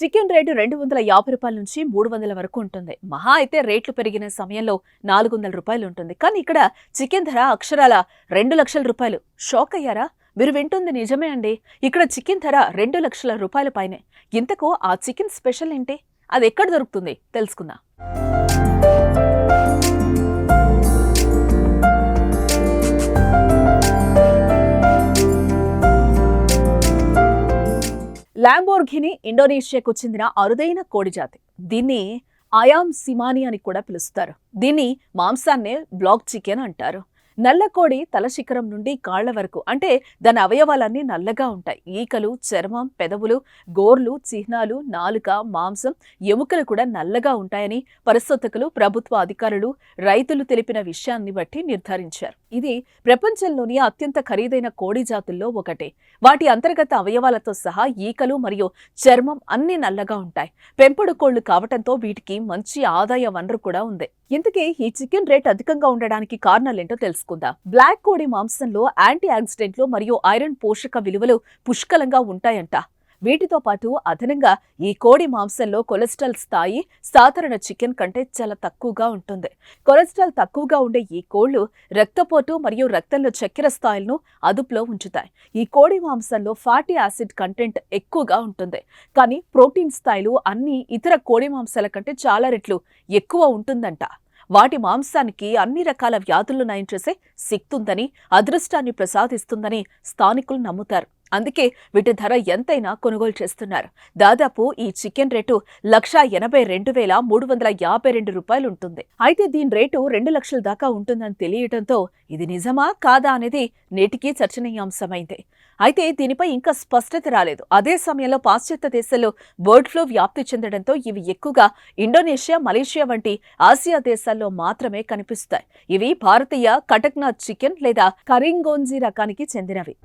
Chicken rate రూ. 250 నుంచి 300 వరకు ఉంటుంది. మహా అయితే రేట్లు పెరిగిన సమయంలో రూ. 400 ఉంటుంది. కానీ ఇక్కడ చికెన్ ధర అక్షరాల రూ. 2,00,000. షాక్ అయ్యారా? మీరు వింటుంది నిజమే అండి. ఇక్కడ చికెన్ ధర రూ. 2,00,000 పైనే. ఇంతకు ఆ చికెన్ స్పెషల్ ఏంటి? అది ఎక్కడ దొరుకుతుంది తెలుసుకుందాం. లాంబోర్గిని ఇండోనేషియాకు చెందిన అరుదైన కోడి జాతి. దీన్ని అయామ్ సిమాని అని కూడా పిలుస్తారు. దీన్ని మాంసాన్నే బ్లాక్ చికెన్ అంటారు. నల్ల కోడి తల శిఖరం నుండి కాళ్ల వరకు, అంటే దాని అవయవాలన్నీ నల్లగా ఉంటాయి. ఈకలు, చర్మం, పెదవులు, గోర్లు, చిహ్నాలు, నాలుక, మాంసం, ఎముకలు కూడా నల్లగా ఉంటాయని పరిశోధకులు, ప్రభుత్వ అధికారులు, రైతులు తెలిపిన విషయాన్ని బట్టి నిర్ధారించారు. ఇది ప్రపంచంలోని అత్యంత ఖరీదైన కోడి జాతుల్లో ఒకటి. వాటి అంతర్గత అవయవాలతో సహా ఈకలు మరియు చర్మం అన్ని నల్లగా ఉంటాయి. పెంపుడు కోళ్లు కావటంతో వీటికి మంచి ఆదాయ వనరు కూడా ఉంది. ఇంతకీ ఈ చికెన్ రేట్ అధికంగా ఉండడానికి కారణాలేంటో తెలుసుకుందాం. బ్లాక్ కోడి మాంసంలో యాంటీ ఆక్సిడెంట్లు మరియు ఐరన్ పోషక విలువలు పుష్కలంగా ఉంటాయంట. వీటితో పాటు అదనంగా ఈ కోడి మాంసంలో కొలెస్ట్రాల్ స్థాయి సాధారణ చికెన్ కంటే చాలా తక్కువగా ఉంటుంది. కొలెస్ట్రాల్ తక్కువగా ఉండే ఈ కోళ్లు రక్తపోటు మరియు రక్తంలో చక్కెర స్థాయిలను అదుపులో ఉంచుతాయి. ఈ కోడి మాంసంలో ఫ్యాటీ యాసిడ్ కంటెంట్ ఎక్కువగా ఉంటుంది. కానీ ప్రోటీన్ స్థాయిలు అన్ని ఇతర కోడి మాంసాల కంటే చాలా రెట్లు ఎక్కువ ఉంటుందంట. వాటి మాంసానికి అన్ని రకాల వ్యాధులను నయం చేసే శక్తి ఉందని, అదృష్టాన్ని ప్రసాదిస్తుందని స్థానికులు నమ్ముతారు. అందుకే వీటి ధర ఎంతైనా కొనుగోలు చేస్తున్నారు. దాదాపు ఈ చికెన్ రేటు రూ. 1,82,352 ఉంటుంది. అయితే దీని రేటు 2,00,000 దాకా ఉంటుందని తెలియటంతో ఇది నిజమా కాదా అనేది నేటికీ చర్చనీయాంశమైంది. అయితే దీనిపై ఇంకా స్పష్టత రాలేదు. అదే సమయంలో పాశ్చాత్య దేశాల్లో బర్డ్ ఫ్లూ వ్యాప్తి చెందడంతో ఇవి ఎక్కువగా ఇండోనేషియా, మలేషియా వంటి ఆసియా దేశాల్లో మాత్రమే కనిపిస్తాయి. ఇవి భారతీయ కటక్నాథ్ చికెన్ లేదా కరింగోంజీ రకానికి చెందినవి.